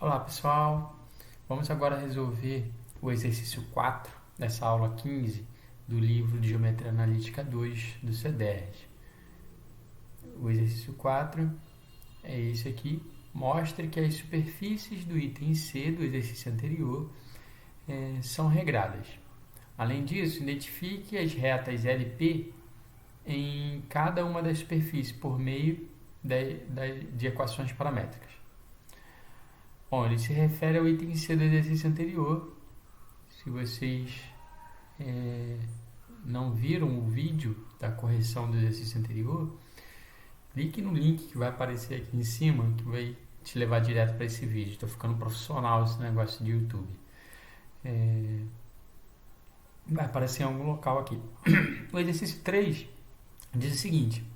Olá pessoal, vamos agora resolver o exercício 4 dessa aula 15 do livro de Geometria Analítica 2 do C10. O exercício 4 é esse aqui, mostre que as superfícies do item C do exercício anterior são regradas. Além disso, identifique as retas LP em cada uma das superfícies por meio de equações paramétricas. Bom, ele se refere ao item C do exercício anterior. Se vocês não viram o vídeo da correção do exercício anterior, clique no link que vai aparecer aqui em cima, que vai te levar direto para esse vídeo. Estou ficando profissional esse negócio de YouTube. Vai aparecer em algum local aqui. O exercício 3 diz o seguinte: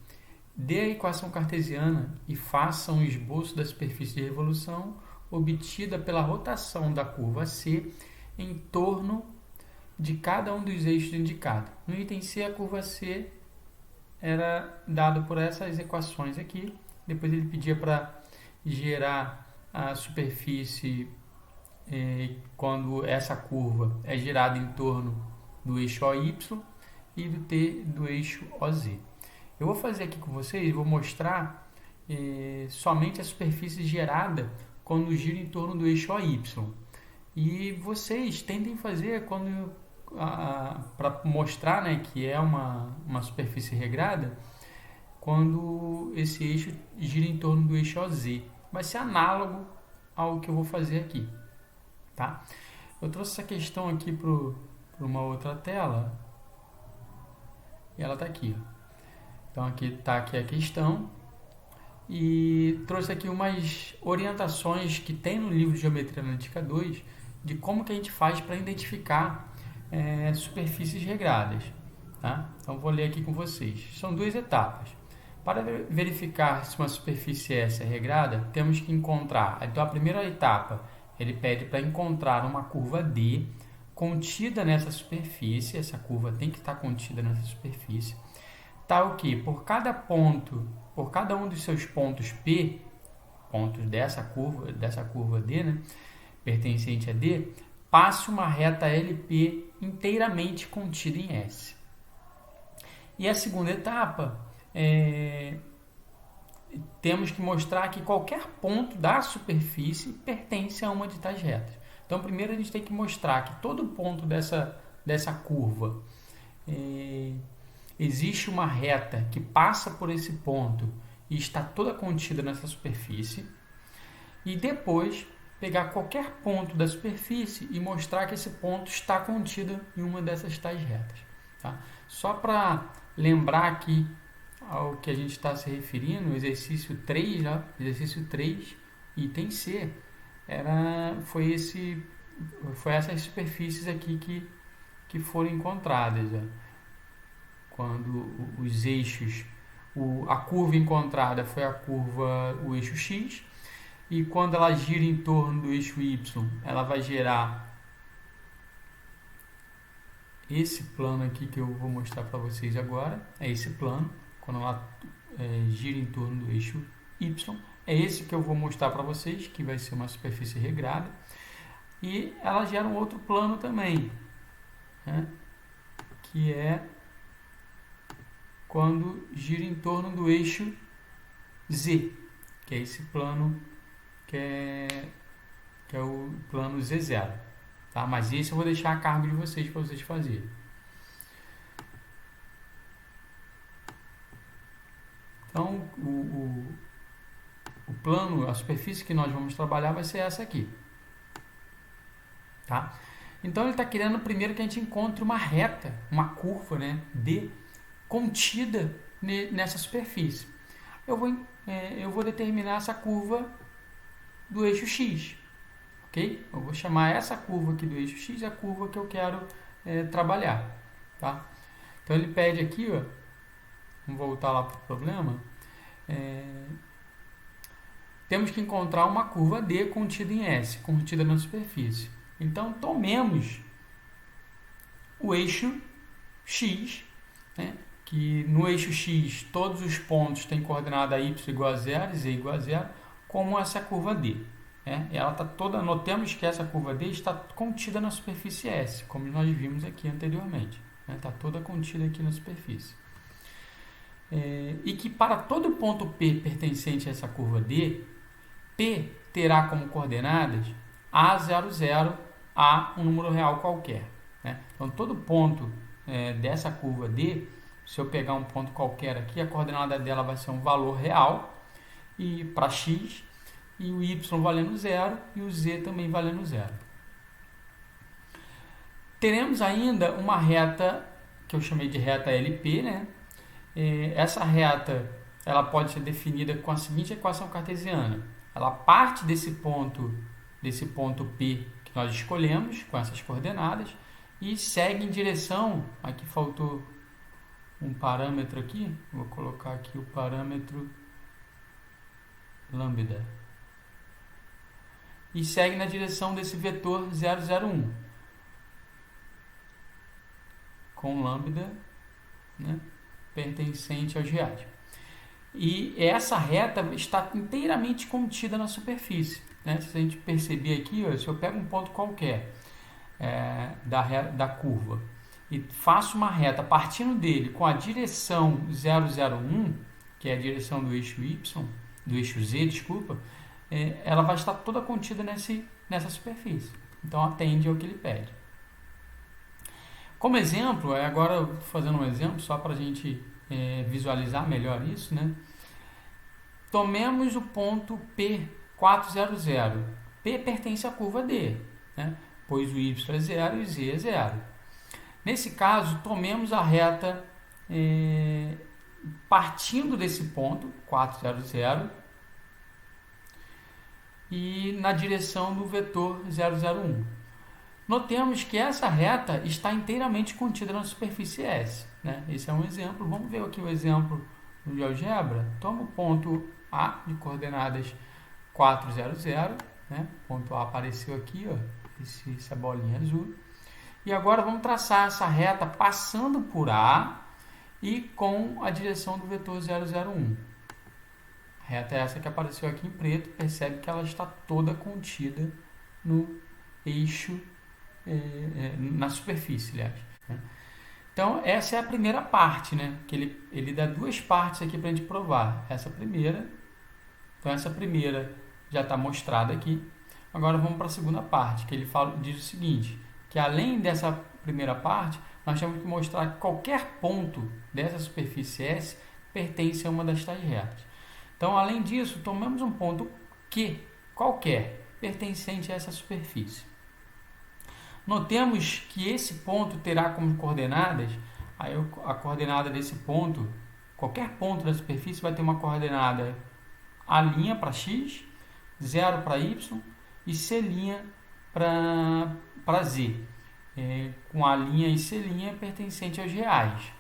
dê a equação cartesiana e faça um esboço da superfície de revolução obtida pela rotação da curva C em torno de cada um dos eixos indicados. No item C, a curva C era dada por essas equações aqui. Depois ele pedia para gerar a superfície quando essa curva é girada em torno do eixo OY e do eixo OZ. Eu vou fazer aqui com vocês, vou mostrar somente a superfície gerada quando gira em torno do eixo OY. E vocês tentem fazer para mostrar, né, que é uma superfície regrada quando esse eixo gira em torno do eixo OZ. Vai ser análogo ao que eu vou fazer aqui. Tá? Eu trouxe essa questão aqui para uma outra tela e ela está aqui. Então aqui está aqui a questão. E trouxe aqui umas orientações que tem no livro de Geometria Analítica 2 de como que a gente faz para identificar superfícies regradas. Tá? Então vou ler aqui com vocês. São duas etapas. Para verificar se uma superfície é regrada, temos que encontrar. Então a primeira etapa, ele pede para encontrar uma curva D contida nessa superfície. Essa curva tem que estar contida nessa superfície. Tal que por cada um dos seus pontos P, pontos dessa curva D, né, pertencente a D, passe uma reta LP inteiramente contida em S. E a segunda etapa, temos que mostrar que qualquer ponto da superfície pertence a uma de tais retas. Então, primeiro a gente tem que mostrar que todo ponto dessa curva existe uma reta que passa por esse ponto e está toda contida nessa superfície. E depois pegar qualquer ponto da superfície e mostrar que esse ponto está contido em uma dessas tais retas. Tá? Só para lembrar aqui ao que a gente está se referindo, o exercício 3, exercício 3, item C, foi essas superfícies aqui que foram encontradas. Quando os eixos, a curva encontrada foi o eixo X, e quando ela gira em torno do eixo Y, ela vai gerar esse plano aqui que eu vou mostrar para vocês agora. É esse plano, quando ela gira em torno do eixo Y. É esse que eu vou mostrar para vocês, que vai ser uma superfície regrada. E ela gera um outro plano também, né, que é quando gira em torno do eixo Z, que é esse plano que é o plano Z0. Tá? Mas esse eu vou deixar a cargo de vocês para vocês fazerem. Então, o plano, a superfície que nós vamos trabalhar vai ser essa aqui. Tá? Então, ele está querendo primeiro que a gente encontre uma reta, uma curva, né, D, contida nessa superfície. Eu vou determinar essa curva do eixo X. Ok? Eu vou chamar essa curva aqui do eixo X a curva que eu quero trabalhar. Tá? Então, ele pede aqui, ó, vamos voltar lá para o problema. Temos que encontrar uma curva D contida em S, contida na superfície. Então, tomemos o eixo X, né, que no eixo X todos os pontos têm coordenada y igual a 0 e z igual a 0, como essa curva D. Ela está toda, notemos que essa curva D está contida na superfície S, como nós vimos aqui anteriormente. Está toda contida aqui na superfície. E que para todo ponto P pertencente a essa curva D, P terá como coordenadas A00 a um número real qualquer. Então, todo ponto dessa curva D, se eu pegar um ponto qualquer aqui, a coordenada dela vai ser um valor real e para x, e o y valendo 0 e o z também valendo 0. Teremos ainda uma reta que eu chamei de reta LP, essa reta ela pode ser definida com a seguinte equação cartesiana. Ela parte desse ponto P que nós escolhemos, com essas coordenadas, e segue em direção, aqui faltou um parâmetro aqui, vou colocar aqui o parâmetro lambda, e segue na direção desse vetor 001, com lambda pertencente aos reais. E essa reta está inteiramente contida na superfície. Se a gente perceber aqui, se eu pego um ponto qualquer da curva e faço uma reta partindo dele com a direção 001, que é a direção do eixo Y, do eixo Z, desculpa, ela vai estar toda contida nessa superfície. Então atende ao que ele pede. Como exemplo, agora fazendo um exemplo só para a gente visualizar melhor isso, tomemos o ponto P400. P pertence à curva D, pois o y é 0 e o z é 0. Nesse caso, tomemos a reta partindo desse ponto 400 e na direção do vetor 001. Notemos que essa reta está inteiramente contida na superfície S. Esse é um exemplo. Vamos ver aqui o exemplo no GeoGebra. Toma o ponto A de coordenadas 400. Ponto A apareceu aqui, essa bolinha azul. E agora vamos traçar essa reta passando por A e com a direção do vetor 001. A reta é essa que apareceu aqui em preto. Percebe que ela está toda contida no eixo, na superfície, aliás. Então, essa é a primeira parte, que ele dá duas partes aqui para a gente provar. Essa primeira, então essa primeira já está mostrada aqui. Agora vamos para a segunda parte, que ele diz o seguinte, que além dessa primeira parte, nós temos que mostrar que qualquer ponto dessa superfície S pertence a uma das tais retas. Então, além disso, tomamos um ponto Q qualquer, pertencente a essa superfície. Notemos que esse ponto terá como coordenadas, a coordenada desse ponto, qualquer ponto da superfície vai ter uma coordenada A' para x, 0 para y e C' para z, com A' e C' pertencente aos reais.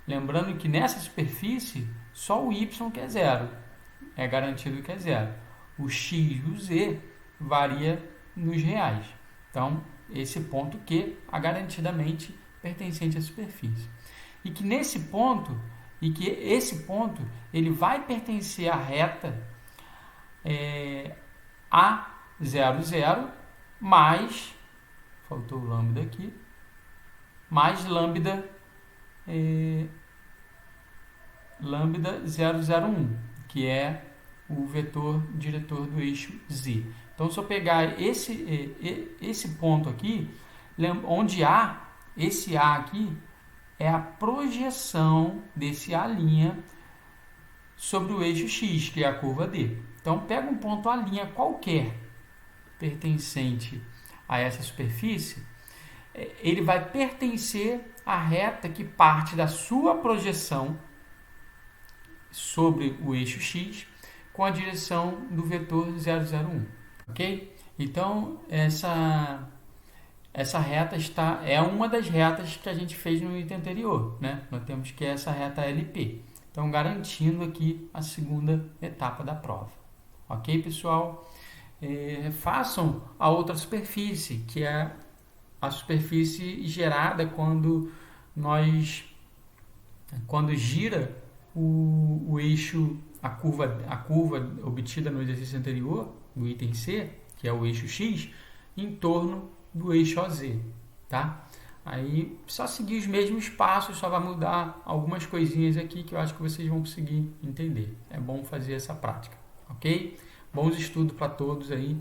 Lembrando que nessa superfície, só o y que é 0, é garantido que é 0. O x e o z varia nos reais. Então, esse ponto Q é garantidamente pertencente à superfície. E que esse ponto ele vai pertencer à reta A00 mais, faltou o lambda aqui, mais lambda 001, que é o vetor diretor do eixo Z. Então, se eu pegar esse ponto aqui, onde esse A aqui é a projeção desse A' sobre o eixo X, que é a curva D. Então, pega um ponto A' qualquer pertencente a essa superfície, ele vai pertencer à reta que parte da sua projeção sobre o eixo X com a direção do vetor 001. Ok? Então, essa reta é uma das retas que a gente fez no item anterior. Nós temos que essa reta LP. Então, garantindo aqui a segunda etapa da prova. Ok, pessoal? Façam a outra superfície, que é a superfície gerada quando gira o eixo, a curva obtida no exercício anterior, do item C, que é o eixo X, em torno do eixo OZ, tá? Aí, só seguir os mesmos passos, só vai mudar algumas coisinhas aqui que eu acho que vocês vão conseguir entender. É bom fazer essa prática, ok? Bons estudos para todos aí.